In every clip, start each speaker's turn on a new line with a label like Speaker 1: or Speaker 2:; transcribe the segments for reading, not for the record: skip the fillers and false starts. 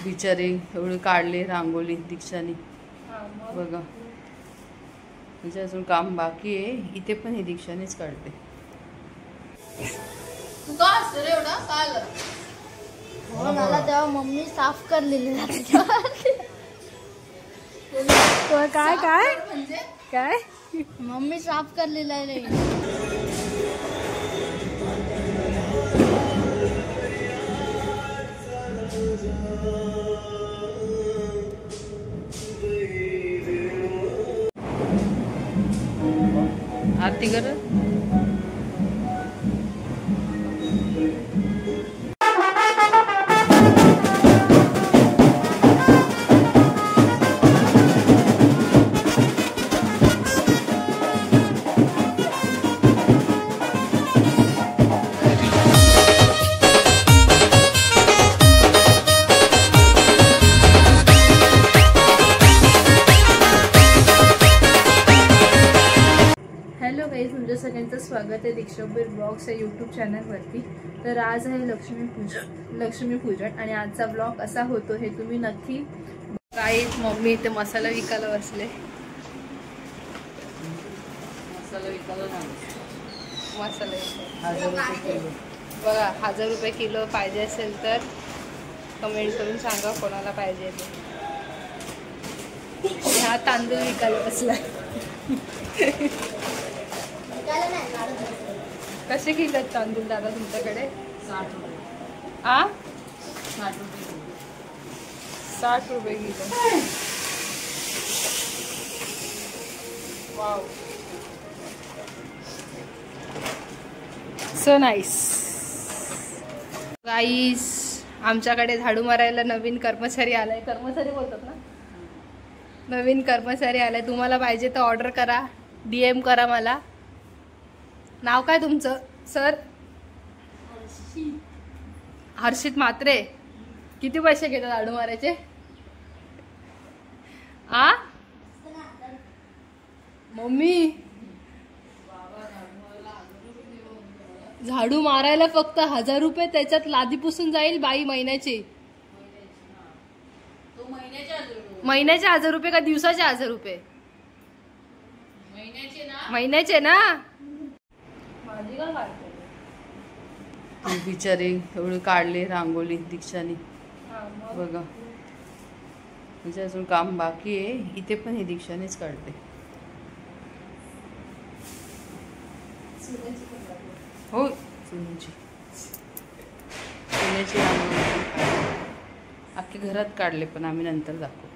Speaker 1: बिचारी एवढी काढली रांगोली दीक्षाने बघा. म्हणजे अजून काम बाकी आहे. इथे पण ही दीक्षानेच काढते.
Speaker 2: तू का असतो रे एवढा काल? मला तेव्हा मम्मी साफ करलेली
Speaker 3: काय काय
Speaker 2: म्हणजे
Speaker 3: काय
Speaker 2: मम्मी साफ करलेला आहे.
Speaker 1: आरती कर.
Speaker 3: तुमच्या सगळ्यांचं स्वागत आहे दीक्षाबीर ब्लॉग्स या यूट्यूब चॅनलवरती. तर आज आहे लक्ष्मीपूजन आणि आजचा ब्लॉग असा होतो हे तुम्ही नक्की. काही मम्मी इथे मसाला विकायला बसले.
Speaker 1: मसाला विकायला
Speaker 3: मसाला
Speaker 1: 1000 रुपये किलो
Speaker 3: बघा. 1000 रुपये किलो पाहिजे असेल तर कमेंट करून सांगा कोणाला पाहिजे ते. हा तांदूळ विकायला बसला. कसे किलो तांदूळ दादा तुमच्याकडे?
Speaker 1: 60 रुपये.
Speaker 3: 60 रुपये किलो. Wow, so nice. गाईस आमच्याकडे झाडू मारायला नवीन कर्मचारी आलाय. कर्मचारी बोलतात ना. नवीन कर्मचारी आलाय. तुम्हाला पाहिजे तर ऑर्डर करा, DM करा मला. नाव काय तुमचं सर? हर्षित म्हात्रे. किती पैसे घेतात झाडू मारायचे? मम्मी झाडू मारायला फक्त 1000 रुपये. त्याच्यात लादी पुसून जाईल बाई महिन्याची. महिन्याचे 1000 रुपये का दिवसाचे 1000 रुपये? महिन्याचे ना.
Speaker 1: बिचारी एवढी काढली रांगोली दीक्षाने बघा. म्हणजे अजून काम बाकी आहे. इथे पण ही दीक्षानेच काढते. हो चुन्याची रांगोली अख्खे घरात काढले पण आम्ही नंतर दाखवतो.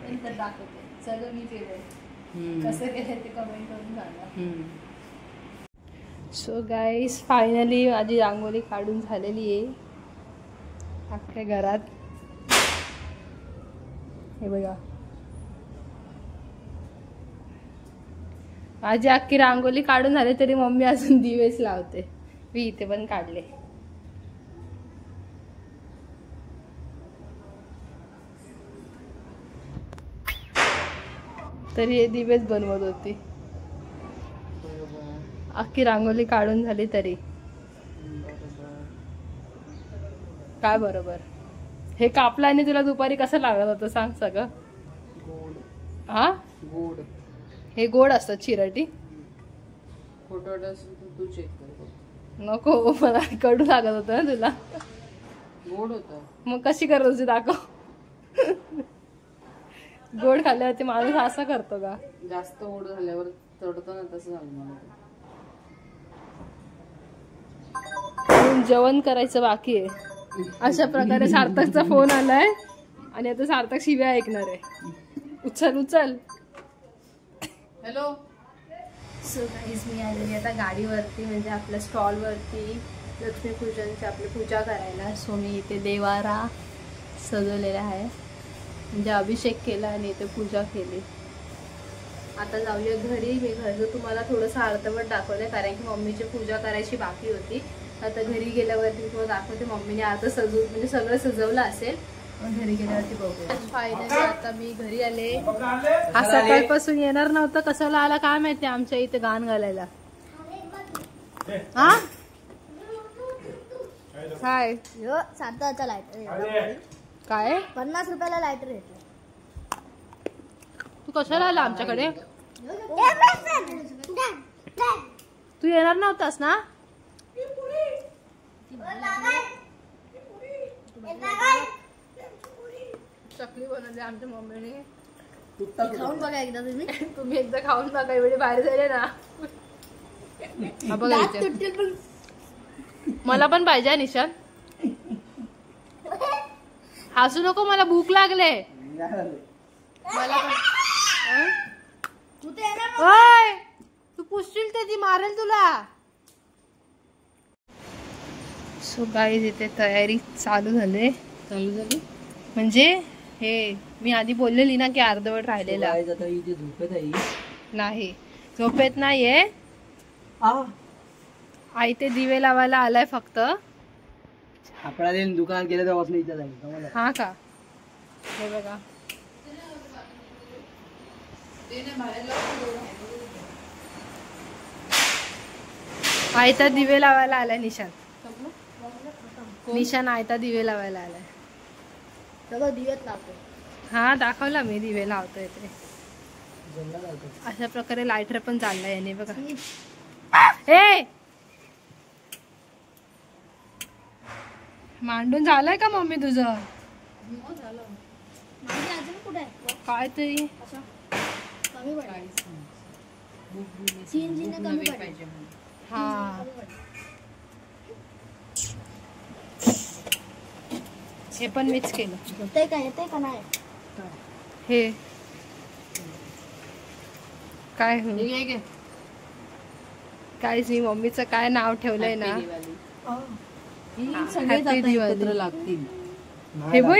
Speaker 3: सगळं मी केलंय. कसं केलंय ते कमेंट करून सांगा. सो गाईस फायनली माझी रांगोली काढून झालेली आहे अख्ख्या घरात. हे बघा माझी अख्खी रांगोली काढून झाली तरी मम्मी अजून दिवेच लावते. मी इथे पण काढले. तरी हे दिवेच बनवत होती. अख्खी रांगोली काढून झाली तरी. काय बरोबर? हे कापलं आणि तुला दुपारी कसं लागत होतं सांग सगळं? हा
Speaker 1: गोड.
Speaker 3: हे गोड असतात चिराटी.
Speaker 1: तू चेक कर.
Speaker 3: नको मला कडू लागत होतं ना तुला.
Speaker 1: गोड होतं.
Speaker 3: मग कशी करत होती दाखव. गोड खाल्ल्यावरती माणूस असं करतो का?
Speaker 1: जास्त गोड झाल्यावर चढतो ना तसं झालं मला.
Speaker 3: जेवण करायचं बाकी आहे. अशा प्रकारे सार्थकचा फोन आलाय आणि आता सार्थक शिव्या ऐकणार आहे. उचल उचल.
Speaker 1: हॅलो.
Speaker 3: सो गाईज मी आलेली आता गाडीवरती म्हणजे आपल्या स्टॉलवरती लक्ष्मीपूजनची आपली पूजा करायला. सो मी इथे देवारा सजवलेला आहे म्हणजे अभिषेक केला आणि इथे पूजा केली. आता जाऊया घरी. मी घरचं तुम्हाला थोडंसं अर्धवट दाखवलं कारण की मम्मीची पूजा करायची बाकी होती. आता घरी गेल्यावरती तुम्हाला दाखवते. मम्मीने आता म्हणजे सगळं सजवलं असेल. घरी गेल्यावरती बघूया. फायनली आता मी घरी आले. हा सकाळपासून येणार नव्हतं. कशाला आला काय माहिती आमच्या इथे गाण घालायला. हा काय
Speaker 2: ह्यो साताचा लायटर
Speaker 3: काय
Speaker 2: 50 रुपयाला लायटर येतो.
Speaker 3: तू कशाला आला आमच्याकडे? तू येणार नव्हतास ना? चकली बनवली आमच्या मम्मीने.
Speaker 2: खाऊन बघा एकदा तुम्ही.
Speaker 3: तुम्ही एकदा खाऊन बघा. एवढे बाहेर झाले ना. हा बघा
Speaker 2: दात
Speaker 3: इथे.
Speaker 2: तुटतील पण.
Speaker 3: मला पण पाहिजे निशान. हसू नको, मला भूक लागले. मला पण.
Speaker 2: तू ते येणार ना?
Speaker 3: ओय, तू पुसशील ते, ती मारेल तुला. सो गाईज इथे तयारी चालू झाली. म्हणजे हे मी आधी बोललेली ना की अर्धवट राहिलेला नाही. झोपेत नाहीये. आई ते दिवे लावायला आलाय फक्त.
Speaker 4: आपला दुकानात गेलं तर वाचलं इथं जाईल.
Speaker 3: हा का? हे बघा. आयता दिवे लावायला आलाय निशान. निशान आयता दिवे लावायला आलाय.
Speaker 2: सगळं दिवेत लावतो.
Speaker 3: हा दाखवला मी दिवे लावतोय ते. अशा प्रकारे लायटर पण चाललाय याने बघा. ए मांडून झालंय का मम्मी तुझं?
Speaker 2: माझी अजून कुठे आहे?
Speaker 3: काय तरी
Speaker 2: कमी पडली. 3 जिने कमी पडली.
Speaker 3: हा. हे पण मीच केलं.
Speaker 2: येते का नाही?
Speaker 3: हे काय काहीच नाही. मम्मीचं काय नाव ठेवलंय ना. Happy दिवाळी
Speaker 1: लागतील.
Speaker 3: हे बघ.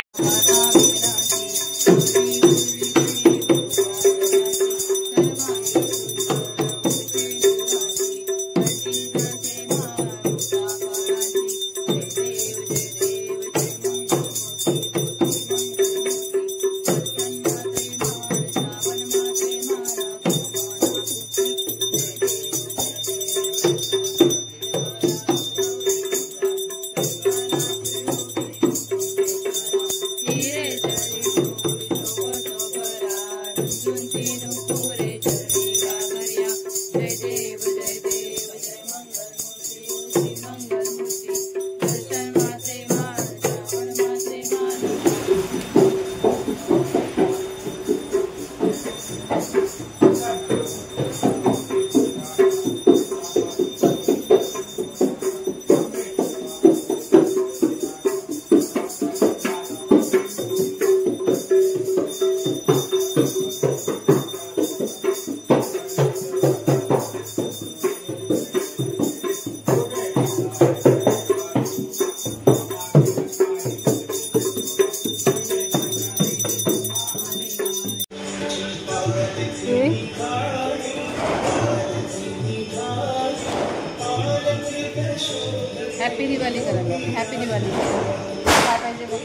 Speaker 3: हॅपी दिवाळी करा. हॅपी दिवाळी. काय पाहिजे बघ.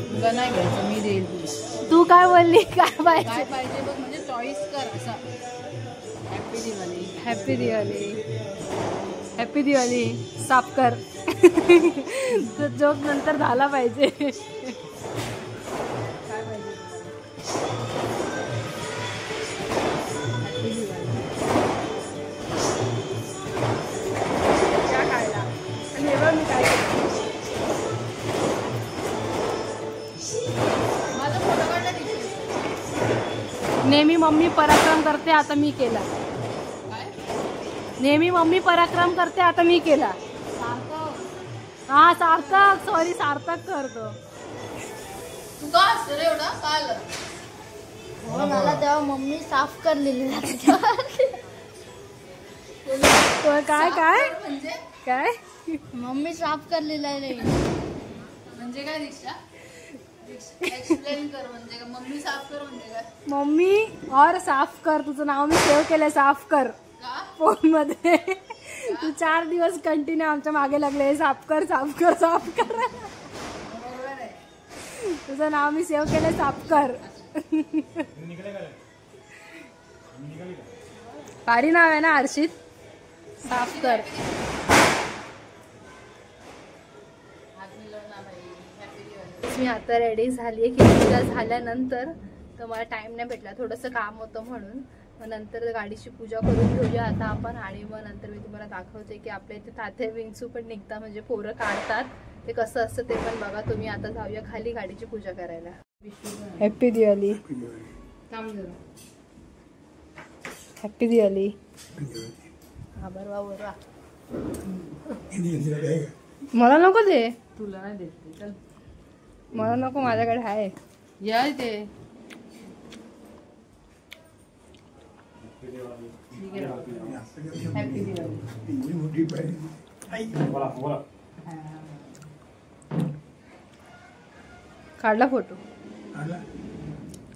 Speaker 1: तुला नाही घ्यायचं, मी देईल तुला.
Speaker 3: तू काय बोलली? काय पाहिजे?
Speaker 1: काय पाहिजे बघ, म्हणजे चॉईस कर असं. Happy Diwali.
Speaker 3: Happy Diwali. Happy Diwali. साफ कर. तो जोक नंतर झाला पाहिजे.
Speaker 1: काय पाहिजे
Speaker 3: काय खायला? आणि हे बघ मी काय केलं.
Speaker 1: माझा फोटो काढला तिथे.
Speaker 3: नेहमी मम्मी पराक्रम करते, आता मी केला.
Speaker 1: काय
Speaker 3: नेहमी मम्मी पराक्रम करते, आता मी केला. हा सार्थक. सॉरी सार्थक करतो.
Speaker 1: तू का असतो रे एवढा? का आलं?
Speaker 2: हो, मला तेव्हा मम्मी साफ करलेली.
Speaker 3: काय काय
Speaker 1: म्हणजे
Speaker 3: काय
Speaker 2: मम्मी साफ करलेला आहे.
Speaker 1: म्हणजे काय दीक्षा? एक्सप्लेन कर. म्हणजे का मम्मी साफ कर म्हणजे काय?
Speaker 3: मम्मी और साफ कर. तुझं नाव मी सेव्ह केलंय. साफ कर
Speaker 1: का?
Speaker 3: फोन मध्ये. तू 4 दिवस कंटिन्यू आमच्या मागे लागले. साफ कर साफ कर साफ कर.
Speaker 1: बरोबर आहे.
Speaker 3: तुझं नाव मी सेव्ह केलंय. साफ कर. भारी नाव आहे ना हर्षित. साफ कर. मी आता रेडी झाली आहे की पूजा झाल्यानंतर तर मला टाइम नाही भेटला, थोडंसं काम होतं म्हणून. मग नंतर गाडीची पूजा करून घेऊया आता आपण. आणि मग नंतर मी तुम्हाला दाखवते की आपल्या इथे तात्या विंचू पण निघतात, म्हणजे पोरं काढतात, ते कसं असतं ते पण बघा तुम्ही. आता जाऊया खाली गाडीची पूजा करायला. हॅपी दिवाळी. हॅपी दिवाळी. हा बरवा बरवा. मला नको दे.
Speaker 1: तुला नाही देते. चल
Speaker 3: मला नको, माझ्याकडे आहे.
Speaker 1: या ते हॅपी दिवाळी.
Speaker 3: काढला फोटो.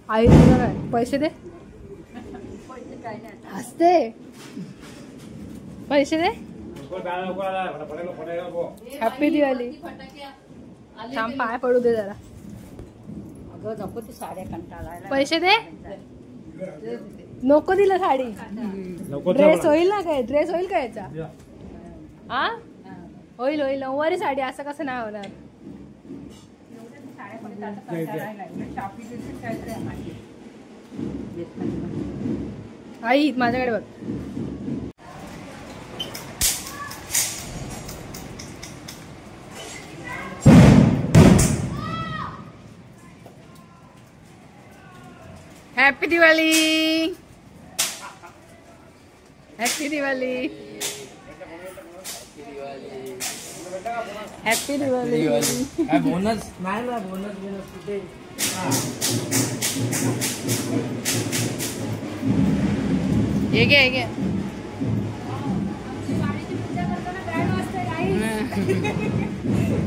Speaker 3: आई तुला काय पैसे दे. हसते. पैसे दे. हॅपी दिवाळी. थांब पाय पडू दे जरा.
Speaker 2: नको ती साड्या कंटाळायला.
Speaker 3: पैसे दे. नको दिलं साडी. ड्रेस होईल ना काय? ड्रेस होईल का याचा? हा होईल होईल. 9वारी साडी असं कसं नाही होणार? आई माझ्याकडे बघ.
Speaker 1: Happy Diwali. Happy Diwali. Happy Diwali.
Speaker 4: Bonus नाही ना, बोनस बोनस कुठे?
Speaker 1: हे घे हे घे.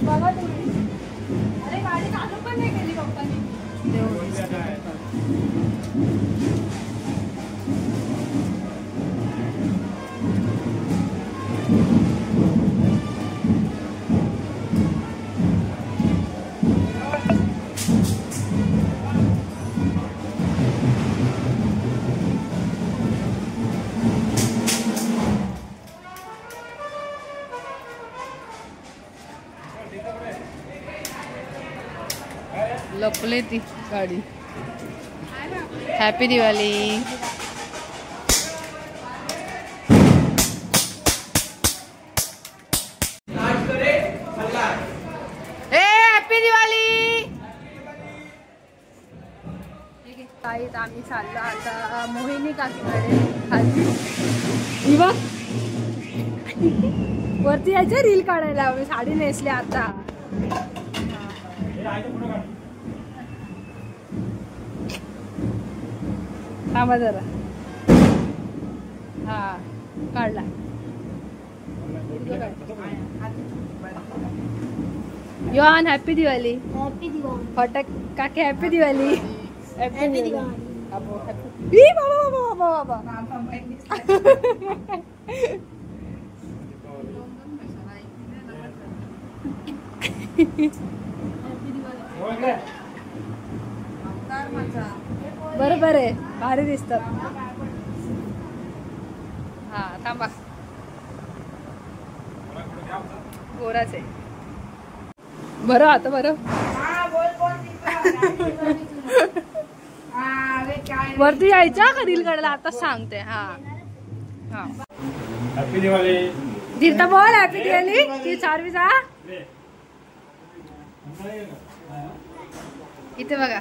Speaker 3: बघा तुम्ही. अरे गाडी चालू पण नाही केली पप्पानी.
Speaker 1: लपले ती गाडी. हॅपी दिवाळी. हॅपी दिवाळी.
Speaker 3: काही आम्ही चाललो आता मोहिनी काकीकडे खाली. बघ वरती यायचं रील काढायला. मी साडी नेसली आता. थांबा जरा. हा काढला. योहान हॅपी दिवाळी.
Speaker 2: हॅपी दिवाळी.
Speaker 3: फटक काके हॅपी दिवाळी.
Speaker 2: हॅपी दिवाळी.
Speaker 3: बाबा बाबा बाबा. बरोबर आहे. भारी दिसतात. हा थांबा. गोराच आहे. बरं आता बरं. वरती यायच्या का रील काढायला? आता सांगते. हा हा.
Speaker 5: हॅपी दिवाळी.
Speaker 3: धीरता बोल हॅपी दिवाळी. ती चारवी जा. इथे बघा.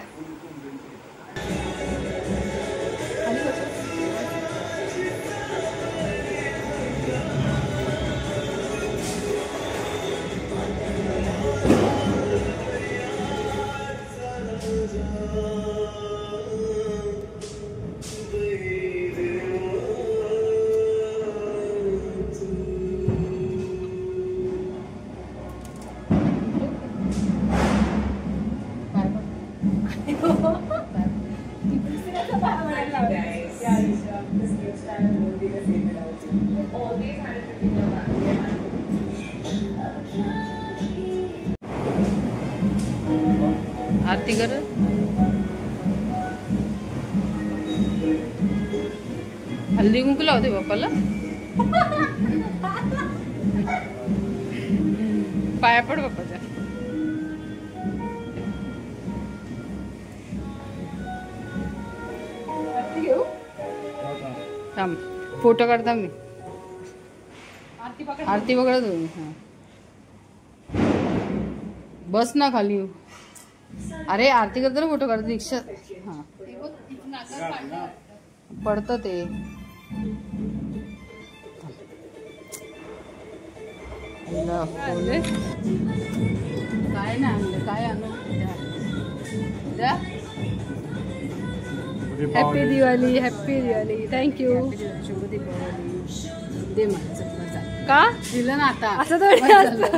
Speaker 1: आरती कर. हल्दी कुंकू लावते बाप्पाला. पाया पड बाप्पाच्या. फोटो काढता मी. आरती पकडा तुम्ही. हां बस ना खाली. अरे आरती करताना फोटो काढतो दीक्षा. हां पडतं ते. काय नाही आणलं, काय आणू द्या.
Speaker 3: Happy Diwali, happy Diwali. Thank you.
Speaker 1: शुभ दीपावली. दे माझं
Speaker 3: का
Speaker 1: दिलं ना आता.
Speaker 3: असं थोडी असतं.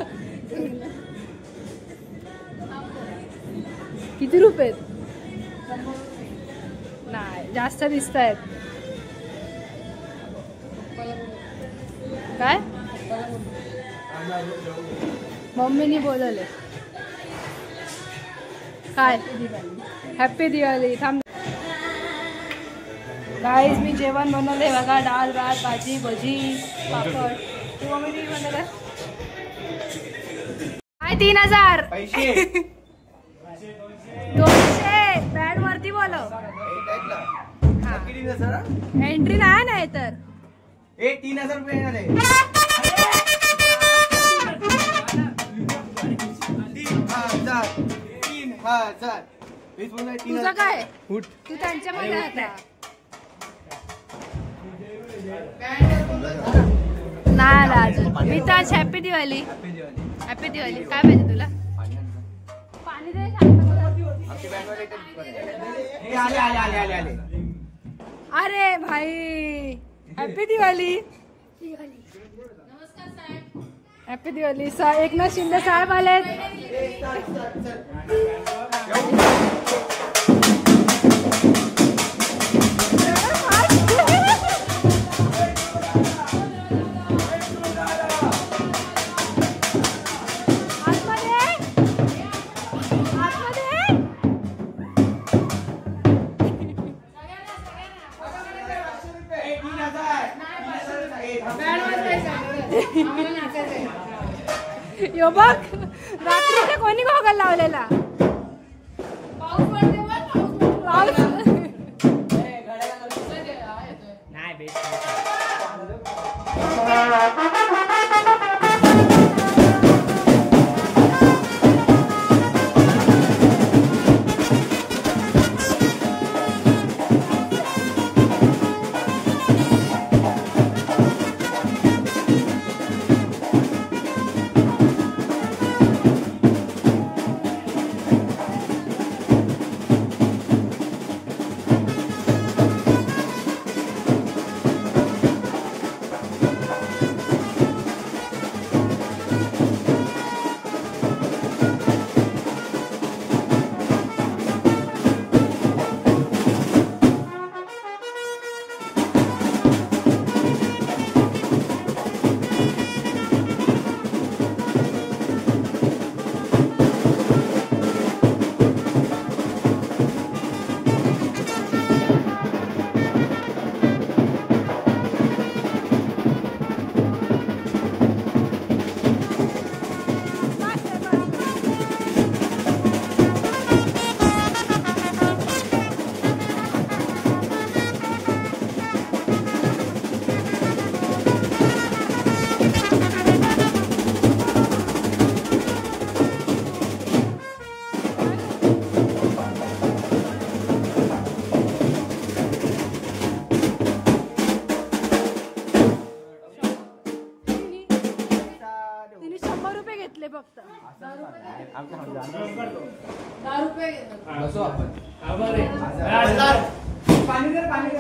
Speaker 3: किती रुपये आहेत? नाही जास्त दिसत आहेत. काय मम्मीनी बोलवले काय हॅपी दिवाळी. थांब गाईज मी जेवण बनवले बघा. डाळ भात भाजी भजी पापड. तू मम्मीने बनवलं काय? 3000 200 बॅड वरती बोलव. एंट्री नाही नाही तर
Speaker 4: 3000 रुपये येणार आहे. 3000
Speaker 3: तुझं काय? तू त्यांच्यामध्ये आता नाही आला अजून. मी तर आज हॅपी दिवाळी. हॅपी दिवाळी. काय पाहिजे तुला? पाणी दे. अरे भाई हॅपी दिवाळी. हॅपी दिवाळी. एकनाथ शिंदे साहेब आलेत. यो बघ रात्रीचे कोणी गॉगल लावलेला. पाऊस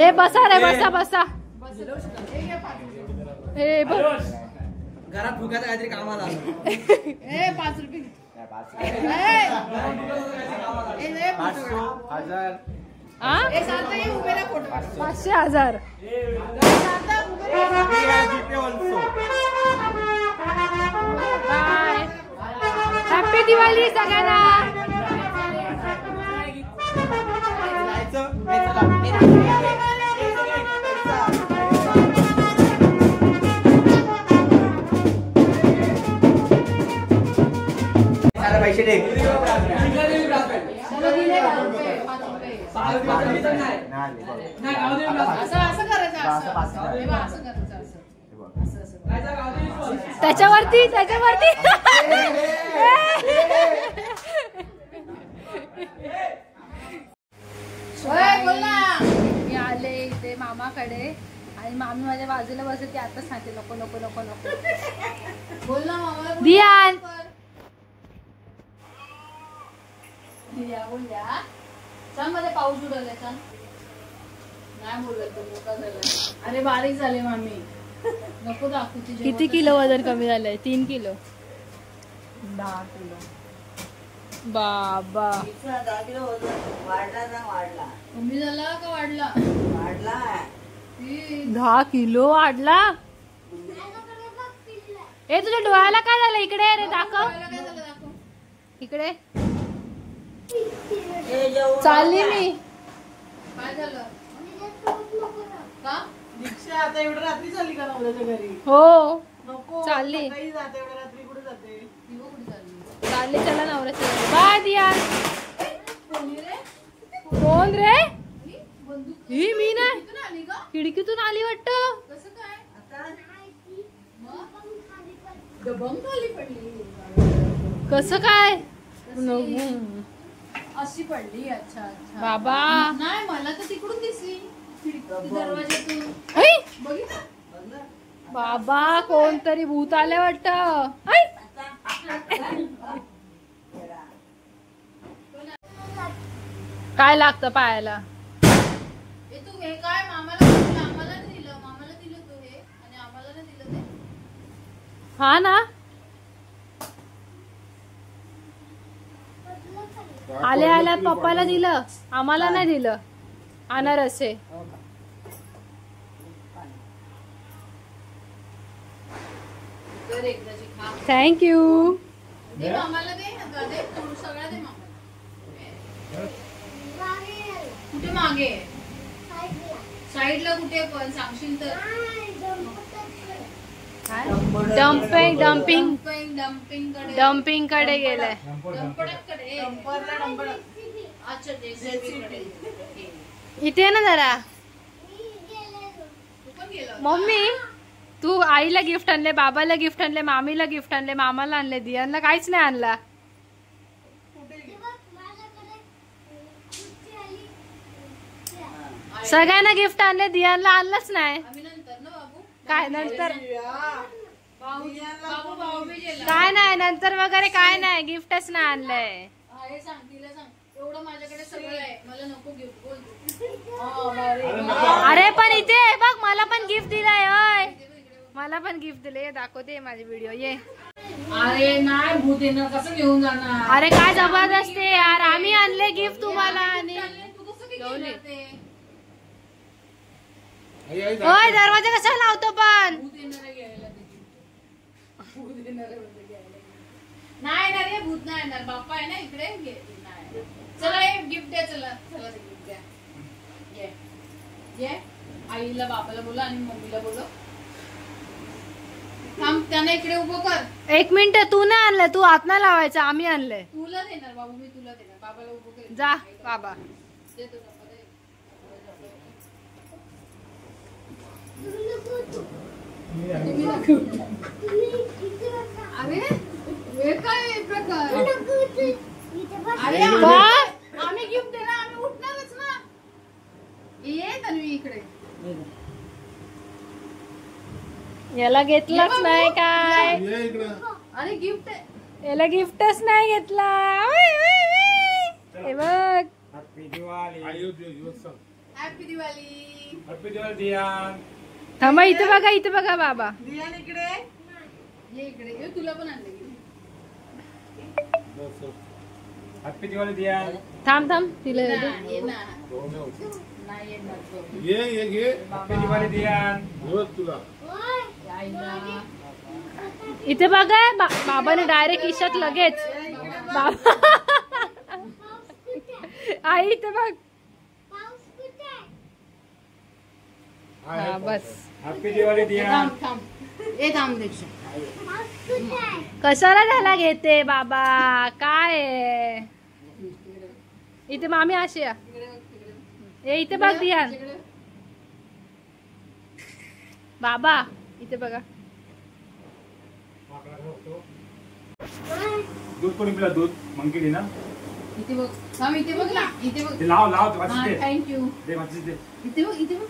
Speaker 3: ए बसा रे बसा बसा. ए बघ
Speaker 4: घरात फुगायचं काहीतरी कामाला.
Speaker 2: 5 रुपये
Speaker 3: 500,000. बाय. हॅपी दिवाळी सगळ्यांना.
Speaker 4: पैसे दे.
Speaker 1: असं करायचं असं करायचं
Speaker 3: त्याच्यावरती
Speaker 1: बोल ना.
Speaker 3: मी आले इथे मामाकडे आणि मामी माझ्या बाजूला बसते. आता सांगते नको नको नको नको.
Speaker 1: बोल ना मामा.
Speaker 3: दियान
Speaker 1: दिया बोलल्या सांग मध्ये पाऊस उडवलाय सांग. नाही बोलत तो मोठा झाला. अरे बारीक झाले मामी. नको दाखवू तुझे.
Speaker 3: किती किलो वजन कमी झालंय? 3 किलो.
Speaker 1: 10 किलो.
Speaker 3: बाबा
Speaker 6: 10 किलो वाढला
Speaker 1: कमी झाला का वाढला?
Speaker 3: 10 किलो वाढला. ए तुझ्या डोळ्याला काय झालं? इकडे रे दाखव.
Speaker 1: काय झालं दाखव.
Speaker 3: इकडे चालली मी.
Speaker 1: काय झालं का?
Speaker 6: दीक्षा आता एवढं रात्री चालली का नवऱ्याच्या घरी?
Speaker 3: हो
Speaker 6: नको
Speaker 3: चालली.
Speaker 6: काही जाते एवढ्या रात्री कुठे जाते?
Speaker 1: दिवं कुठे चालली?
Speaker 3: चालली चला नवऱ्याच्या घरी. बाय दिया.
Speaker 1: कोणी रे?
Speaker 3: कोण रे?
Speaker 1: बंदूक
Speaker 3: ही मी नाही.
Speaker 1: कुठून आली का?
Speaker 3: खिडकीतून आली वाटतं.
Speaker 1: कसं काय?
Speaker 2: दबंग खाली पडली.
Speaker 3: कसं काय?
Speaker 1: अशी पडली. अच्छा अच्छा.
Speaker 3: बाबा
Speaker 1: नाही मला तर तिकडून दिसली दरवाज्यातून.
Speaker 3: ऐ!
Speaker 1: बघितलं.
Speaker 3: बाबा कोणतरी भूत आले वाटतं. ऐ! काय लागतं पायाला?
Speaker 1: हे तू हे काय मामाला दिलं? आम्हाला नाही दिलं. मामाला दिलं तू हे आणि आम्हाला नाही दिलं ते.
Speaker 3: हा ना आल्या आल्या पप्पाला दिलं, आम्हाला नाही दिलं. अनारस आहे.
Speaker 1: तर एकदाची खा.
Speaker 3: थँक्यू.
Speaker 1: दे मामाला दे. आता दे थोडं सगळं दे मामाला. कुठे मागे? साईडला कुठे पण सांगशील तर.
Speaker 3: डम्पिंग डम्पिंग
Speaker 1: डम्पिंग कडे.
Speaker 3: डम्पिंग कडे गेलाय.
Speaker 1: डंपडकडे. अच्छा JCB कडे.
Speaker 3: इथे ना जरा.
Speaker 1: तू पण गेला होता?
Speaker 3: मम्मी तू आईला गिफ्ट आणले, बाबाला गिफ्ट आणले, मामीला गिफ्ट आणले, मामाला आणले, दियांना काहीच नाही आणला. सगळ्यांना गिफ्ट आणले, दियांना आणलंच नाही.
Speaker 1: आम्ही नंतर ना बाबू.
Speaker 3: काय नंतर?
Speaker 1: बाबू भाऊबीजेला.
Speaker 3: काय नाही नंतर वगैरे काय नाही. गिफ्टच नाही आणलंय.
Speaker 1: हा, हे सांग तिला सांग. एवढं माझ्याकडे सगळं आहे. मला नको गिफ्ट. बोल तू.
Speaker 3: अरे पण इथे बघ मला पण गिफ्ट दिलाय. ओय मला पण गिफ्ट दिले. दाखवते माझे व्हिडिओ. ये
Speaker 1: अरे नाही भूत येणार. कसं घेऊन जाणार?
Speaker 3: अरे काय जबरदस्त आहे यार. आम्ही आणले गिफ्ट तुम्हाला आणि
Speaker 1: तू कसं घेऊन ते?
Speaker 3: ओय दरवाजा कसा लावतो पण?
Speaker 1: भूत येणार आहे घ्यायला त्याची. भूत येणार आहे म्हणजे घ्यायला. नाही येणार हे भूत नाही येणार. बाप्पा आहे ना इकडे. घे. नाही. चला हे गिफ्ट द्या. चला चला ते गिफ्ट द्या. घे. घे. आईला बाबाला बोला आणि मम्मीला बोलो. थांब त्यांना इकडे उभं कर.
Speaker 3: 1 मिनिट तू नाही आणलं. तू हात नाही लावायचं. आम्ही आणलंय.
Speaker 1: तुला देणार बाबू. मी तुला देणार. बाबाला उभं कर.
Speaker 3: जा बाबा.
Speaker 1: दे तो डब्बा, दे. अरे हे काय प्रकार? अरे आम्ही गिफ्ट देणार. आम्ही उठणारच ना. ये तन्वी इकडे.
Speaker 3: याला घेतलाच नाही काय.
Speaker 1: अरे गिफ्ट आहे.
Speaker 3: याला गिफ्टच नाही घेतला. उई, उई, उई. हे बघ.
Speaker 5: Happy Diwali.
Speaker 1: Happy Diwali.
Speaker 5: Happy Diwali दियान.
Speaker 3: थांबा इथे बघा. इथे बघा बाबा.
Speaker 6: दियान इकडे
Speaker 1: ये इकडे. ये तुला पण आणले.
Speaker 5: हॅपी दिवाळी दियान.
Speaker 3: थांब थांब तिला दे.
Speaker 1: ये ना. नाही येणार तो.
Speaker 5: हॅपी दिवाळी दियान.
Speaker 1: आईला.
Speaker 3: इथे बघा. बाबाने डायरेक्ट ईशात लगेच. बाबा आई इथे बघ. हा बस.
Speaker 5: हॅपी दिवाळी दियान.
Speaker 1: थांब थांब. ये थांब दीक्षा.
Speaker 3: कशाला त्याला घेते बाबा. काय आहे? इथे मामी अशी या. ए इथे बघ दियान. बाबा इथे बघा.
Speaker 5: दूध कोणी पिला? दूध मंकी ना.
Speaker 1: इथे बघ. थांब इथे बघ ना. इथे बघ.
Speaker 5: ते लाव वाचीस दे.
Speaker 1: थँक्यू.
Speaker 5: दे वाचीस दे.
Speaker 1: इथे बघ इथे बघ.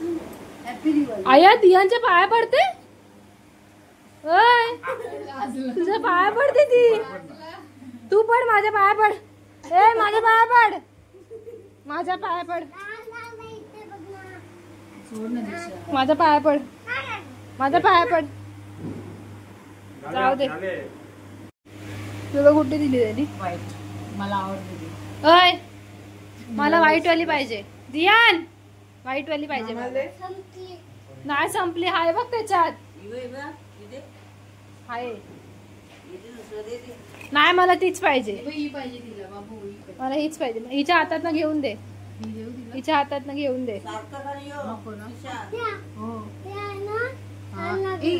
Speaker 1: हॅपी दिवाळी.
Speaker 3: आया दियांच्या पाया पडते. ओय तुझ्या पाया पडते ती. तू पड माझ्या पाया पड. ए माझ्या पाया पड. माझ्या पाया पड.
Speaker 1: सोड ना दीक्षा.
Speaker 3: माझ्या पाया पड. माझ्या पाया पड. जाऊ दे. तुला कुठे दिली त्यांनी?
Speaker 1: वाईट. मला आवडते ती.
Speaker 3: अय मला व्हाईट वाली पाहिजे. दियान व्हाईट वाली पाहिजे मला. नाही संपली. हाय बघ त्याच्यात. हाय. नाही मला तीच पाहिजे.
Speaker 1: ही पाहिजे तिला बाबू. ही पाहिजे.
Speaker 3: मला हीच पाहिजे. हिच्या हातात ना घेऊन दे.
Speaker 1: ही देऊ तिला.
Speaker 3: हिच्या हातात ना घेऊन दे.
Speaker 1: नको ना. हो. हा. ए,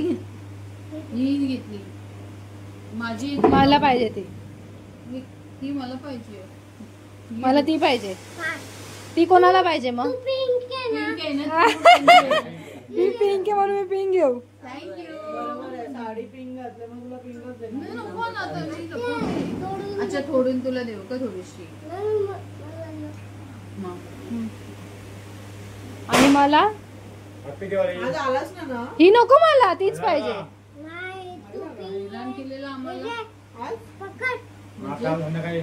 Speaker 1: ही घेतली. माझी
Speaker 3: मला पाहिजे ती.
Speaker 1: ही मला पाहिजे.
Speaker 3: मला ती पाहिजे. ती कोणाला पाहिजे मग?
Speaker 1: पिंक आहे ना.
Speaker 3: मी पिंक आहे म्हणून मी पिंक घेऊ.
Speaker 1: थँक्यू.
Speaker 6: साडी पिंक घातली मग तुला पिंकच दे.
Speaker 1: नको ना आता मी लपवते. अच्छा थोडून तुला देऊ का थोडीशी? मग.
Speaker 3: आणि मला
Speaker 5: हॅपी दिवाळी.
Speaker 6: आज आलास ना.
Speaker 3: ही नको. मला तीच पाहिजे.
Speaker 1: हैराण केलेलं आम्हाला.
Speaker 6: आज
Speaker 5: आता म्हणणं काय?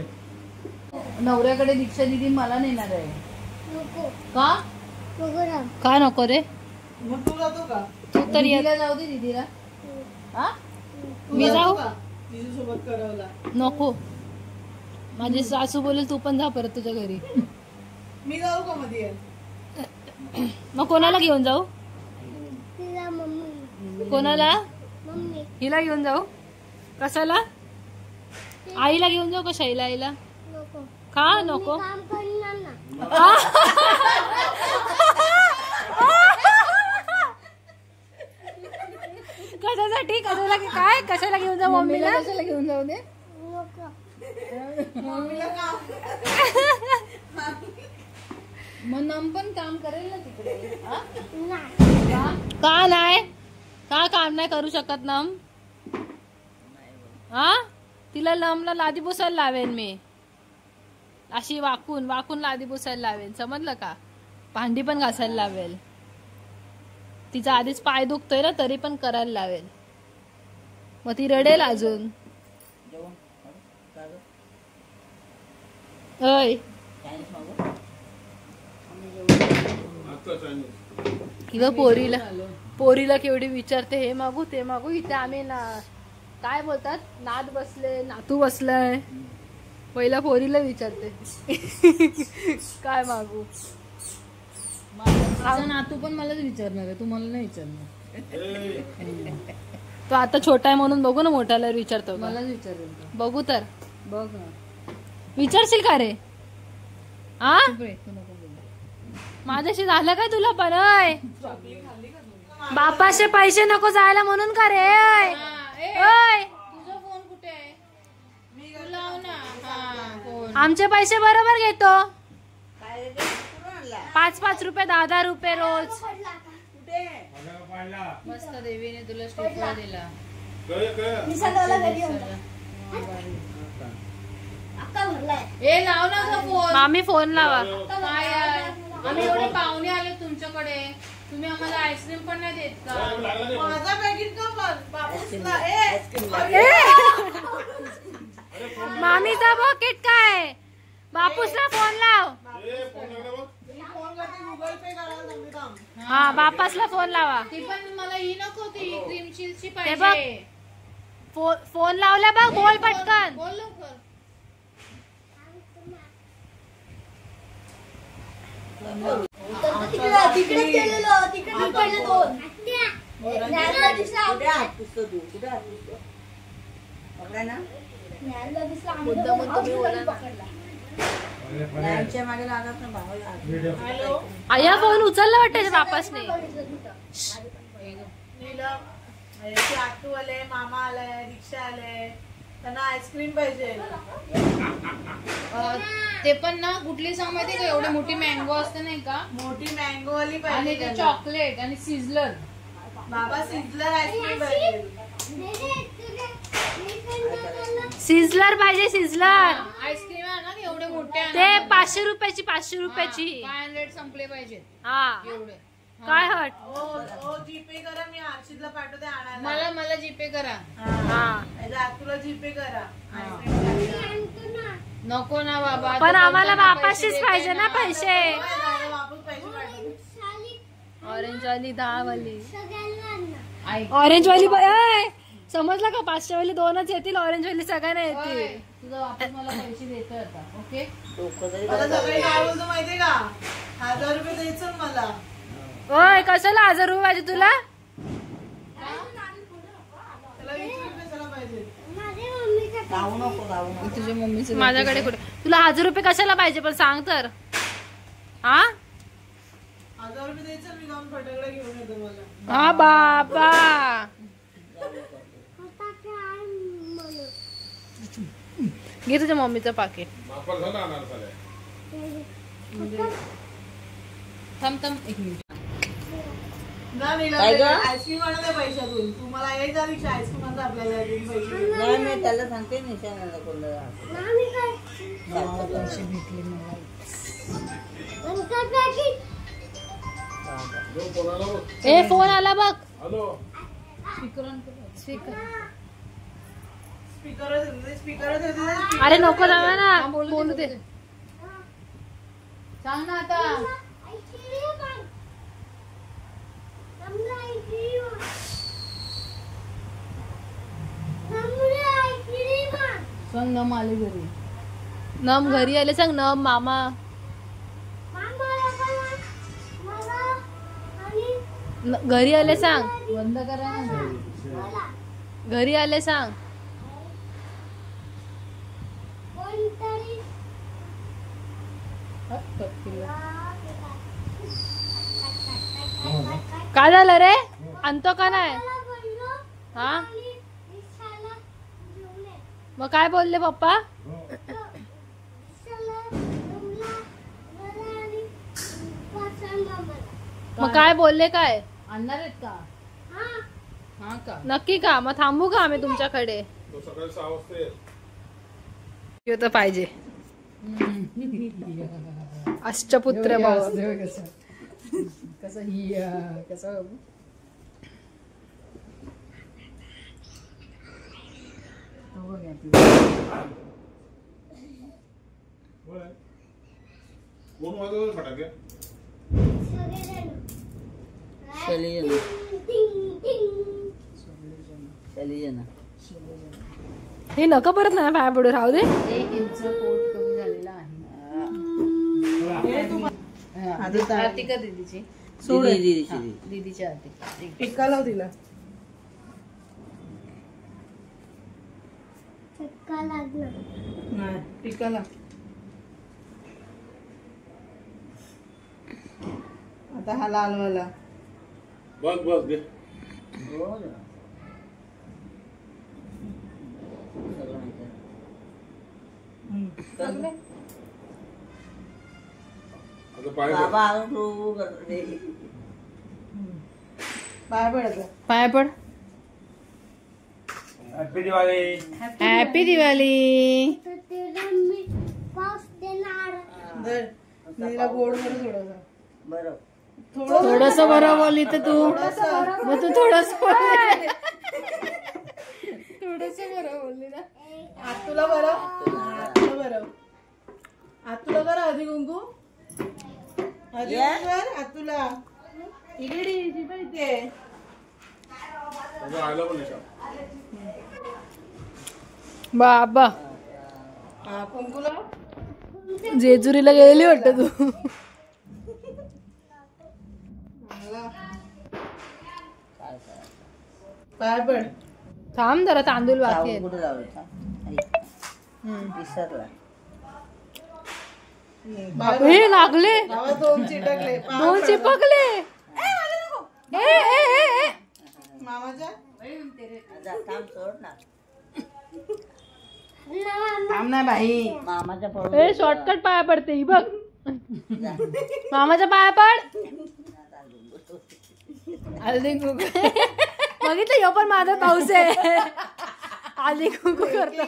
Speaker 1: नवऱ्याकडे दीक्षा दिदी मला नेणार आहे. का?
Speaker 3: का नको रे?
Speaker 6: मग तू जातो का?
Speaker 3: तू तर ये.
Speaker 1: दीदीला जाऊ दे दीदीला. हा?
Speaker 6: तू
Speaker 3: मी
Speaker 6: जातो
Speaker 3: जाऊ?
Speaker 6: का तिच्यासोबत करावला?
Speaker 3: नको. माझी सासू बोलेल तू पण जा परत तुझ्या घरी.
Speaker 6: मी जाऊ का मध्ये?
Speaker 3: मग कोणाला घेऊन जाऊ? कोणाला? हिला घेऊन जाऊ. कशाला? आईला घेऊन जाऊ का शैला आईला? का नको? कशासाठी? कशाला? काय कशाला घेऊन जाऊ? मम्मीला
Speaker 1: कशाला घेऊन जाऊ दे?
Speaker 6: मम्मीला काम.
Speaker 1: मग नम पण काम करेल ना तिकडे. हा?
Speaker 3: का नाही? का काम नाही करू शकत नम? हा तिला नमला लादी पुसायला लावेन मी. अशी वाकून वाकून लादी पुसायला लावेन. समजलं का? भांडी पण घासायला लावेल. तिचा आधीच पाय दुखतोय ना तरी पण करायला लावेल. मग ती रडेल अजून. अय किंवा पोरीला केवढी विचारते हे मागू ते मागू. इथे आम्ही ना काय बोलतात नात बसले नातू बसलाय. पहिला पोरीला विचारते काय मागू.
Speaker 1: माझा नातू पण मलाच विचारणार आहे. तू मला नाही विचारणार.
Speaker 3: तो आता छोटा आहे म्हणून बघू ना मोठ्याला विचारतो का?
Speaker 1: मलाच विचारेल.
Speaker 3: बघू तर.
Speaker 1: बघ ना.
Speaker 3: विचारशील का रे? हा
Speaker 1: चुप रे, तू नको बोलू.
Speaker 3: माझ्याशी झालं काय तुला पण? अय बापाचे पैसे नको जायला म्हणून का रे? अय अय
Speaker 1: तुझा फोन कुठे आहे? तू लाव ना. हा, फोन.
Speaker 3: आमचे पैसे बरोबर घेतो.
Speaker 6: काय रे? कुठून आणला?
Speaker 3: 5-5 रुपये 10-10 रुपये रोज.
Speaker 6: कुठे?
Speaker 1: मस्त देवीने तुला स्टिकर दिला. ए लाव ना गं फोन.
Speaker 3: मामी फोन लावा.
Speaker 1: काय यार, आम्ही एवढे पाहुणे आले तुमच्याकडे, तुम्ही आम्हाला आईस्क्रीम पण नाही देत का?
Speaker 6: माझा पॅकेट का पण बापूसला
Speaker 3: मामीचा बकेट काय? बापूसला फोन लाव.
Speaker 6: फोन करते गुगल पे करायला सांगते थांब.
Speaker 3: हा बापासला फोन लावा.
Speaker 1: ती पण मला ही नको, ती क्रीम चीजची
Speaker 3: ते बघ.
Speaker 1: पाहिजे.
Speaker 3: फोन लावला बघ. बोल पटकन.
Speaker 1: बोल लवकर.
Speaker 3: आया फोन उचलला वाटतं बापासने.
Speaker 6: नीलम, आत्तू आले, मामा आलाय, रिक्षा आले, त्यांना आईस्क्रीम पाहिजे.
Speaker 1: ते पण ना कुठली सांग माहिती का, एवढी मोठी मँगो असते नाही का,
Speaker 6: मोठी मँगो वाली
Speaker 1: आणि
Speaker 6: पाहिजे
Speaker 1: ते
Speaker 6: त्यांना.
Speaker 1: चॉकलेट आणि सिझलर.
Speaker 6: बाबा सिझलर आईस्क्रीम पाहिजे.
Speaker 3: सिझलर पाहिजे, सिझलर.
Speaker 1: आईस्क्रीम आहे ना एवढे मोठे आहे
Speaker 3: ते
Speaker 1: ना.
Speaker 3: 500 रुपयाची, 500 रुपयाची.
Speaker 1: 500 संपले पाहिजेत
Speaker 3: हा
Speaker 1: एवढे.
Speaker 3: काय हट.
Speaker 6: हो जीपे करा, मी हर्षितला पाठवते आणायला.
Speaker 1: मला जीपे करा.
Speaker 3: हा
Speaker 6: तुला जीपे करा.
Speaker 1: नको ना बाबा,
Speaker 3: पण
Speaker 1: तो
Speaker 3: आम्हाला
Speaker 1: बोलताना
Speaker 3: वापसच
Speaker 1: पैसे
Speaker 3: पाहिजे
Speaker 1: देते
Speaker 3: ना पैसे.
Speaker 6: वापस पैसे पाठवते.
Speaker 3: ऑरेंज वाली 10 वाली.
Speaker 1: ऐक.
Speaker 3: ऑरेंज वाली समजलं का, 500 वाली 2च येतील, ऑरेंज वाली सगळ्यांना येतील.
Speaker 1: ओय, तुझा वापस मला पैसे देतोय आता. ओके.
Speaker 6: आता सगळे काय बोलतो माहितीये का, 1000 रुपये द्यायचं मला.
Speaker 3: ओय कशाला 1000 रुपये पाहिजे तुला.
Speaker 6: त्याला 20 रुपये कशाला पाहिजे.
Speaker 1: तुझ्या मम्मीचं
Speaker 3: माझ्याकडे कुठे तुला 1000 रुपये कशाला पाहिजे पण सांग तर. हा
Speaker 6: 1000 रुपये द्यायचं, मी जाऊन फटाकडे घेऊन येतो मला.
Speaker 3: हा बाबा घे तुझ्या मम्मीचं पाकिट.
Speaker 1: थांब एक मिनिट.
Speaker 6: ना आईस्क्रीम आणून दे पैशातून. तू मला एक जा रिक्षा आईस्क्रीम आणता आपल्याला पैसे.
Speaker 7: नाही मी त्याला सांगते निशाणाला कोणाला
Speaker 1: पैसे भेटले मला.
Speaker 3: ए फोन आला बघ.
Speaker 1: स्पीकर.
Speaker 6: स्पीकर
Speaker 3: अरे नको जाऊया ना, बोलू दे.
Speaker 1: सांग ना आता. सांग नम आले घरी.
Speaker 3: नम घरी आले सांग. नम मामा घरी आले सांग.
Speaker 1: बंद करा ना.
Speaker 3: घरी आले सांग. काय झालं रे, आणतो का नाही. हा मग काय बोलले पप्पा. मग काय बोलले काय.
Speaker 1: आणणार आहेत का. हा का.
Speaker 3: नक्की का. मग थांबू का आम्ही तुमच्याकडे. तर पाहिजे अष्टपुत्र भाऊ.
Speaker 1: कसं ही कसं
Speaker 5: कोण वाजवतो फटाके.
Speaker 3: हे नका परत ना पाया पडू. राहू दे.
Speaker 1: 1 इंच पोट कमी झालेला आहे. आर्तिका दीदीची. दीदीची आर्तिका.
Speaker 6: टिक्का लाव तिला. नाही टिक्का लाव. आता हा लालवाला.
Speaker 5: बस दे.
Speaker 7: बाबा
Speaker 6: पाय पडायचं.
Speaker 3: पाया पड.
Speaker 5: हॅपी दिवाळी.
Speaker 3: हॅपी दिवाळी.
Speaker 6: तिला गोड मध्ये थोडंसं.
Speaker 7: बरोबर.
Speaker 3: थोडस बरं बोलली तर तू. मग तू थोडस बरं बोलली ना.
Speaker 6: हात तुला बरं. हात तुला बरं. हात तुला बरं. हळदी कुंकू. हळदी कुंकू कर हात तुला. इकडे इथे.
Speaker 3: बाबा
Speaker 6: हा कुंकू लाव.
Speaker 3: जेजुरीला गेलेली वाटत तू.
Speaker 6: पाय पड.
Speaker 3: थांब जरा, तांदूळ बाकी आहे.
Speaker 7: कुठे लावायचा विसरला.
Speaker 3: हे लागले.
Speaker 6: बाबा 2 चिटकले.
Speaker 3: 2 चिपकले.
Speaker 6: मामाच्या
Speaker 7: थांब सोड ना.
Speaker 6: थांब ना बाई.
Speaker 7: मामाच्या पळून
Speaker 3: ए शॉर्टकट पाया पडते ही बघ. मामाच्या पाया पड. हळदी कुंकू बघितलं ह्यो पण माझा पाऊस आहे. हळदी कुंकू करतो.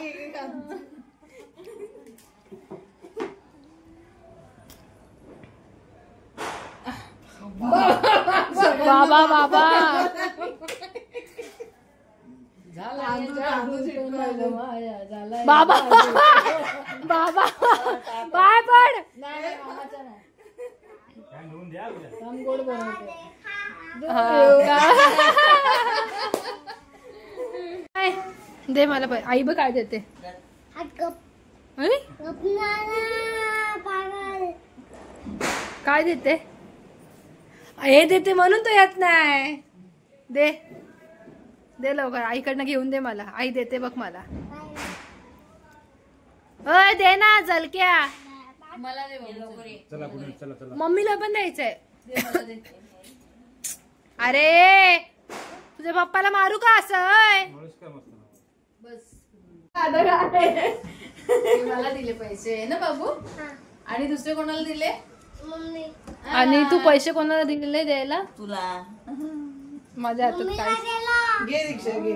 Speaker 3: बाबा बाबा बाबा बाबा पाय पड. दे मला आई बघ काय देते. काय देते हे देते म्हणून तो येत नाही. दे दे लवकर आईकडनं घेऊन दे मला. आई देते बघ मला. अय दे ना जलक्या.
Speaker 1: मला दे बाबू.
Speaker 5: चला पुढे चला चला.
Speaker 3: मम्मीला पण द्यायचंय. अरे तुझ्या पप्पाला मारू का असं.
Speaker 1: बस मला दिले पैसे ना बाबू. आणि दुसरे कोणाला दिले.
Speaker 3: आणि तू पैसे कोणाला दिले द्यायला.
Speaker 7: तुला
Speaker 3: माझ्या हातात काय.
Speaker 6: घे दीक्षा घे.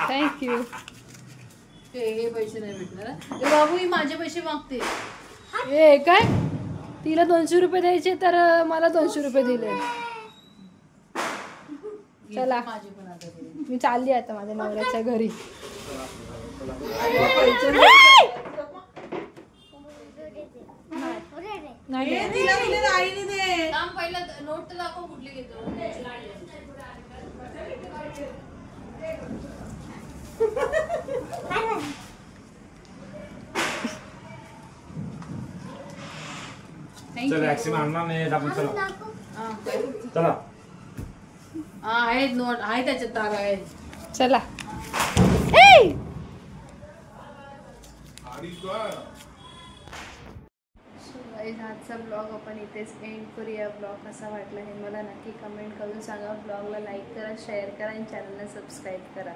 Speaker 3: थँक्यू.
Speaker 1: हे पैसे नाही भेटणार. ए बाबू ही माझे पैसे मागते.
Speaker 3: ए काय तिला 200 रुपये द्यायचे तर मला 200 रुपये दिले. चला
Speaker 1: माझे पण आता दे.
Speaker 3: मी चालली आता माझ्या नवऱ्याच्या घरी. नाही
Speaker 6: घे तिला दिले तर आईने दे.
Speaker 1: थांब पहिला नोट तर दाखव कुठली घेतो.
Speaker 5: चला ऍक्सिडेंट आणणार नाही आपण. चला
Speaker 1: हा काय?
Speaker 5: चला.
Speaker 1: हा आहेत नोट आहे त्याच्यात तारा आहे.
Speaker 3: चला. आजचा ब्लॉग आपण इथेच एंड करूया. ब्लॉग कसा वाटला हे मला नक्की कमेंट करून सांगा. ब्लॉगला लाईक करा, शेअर करा आणि चॅनलला सबस्क्राईब करा.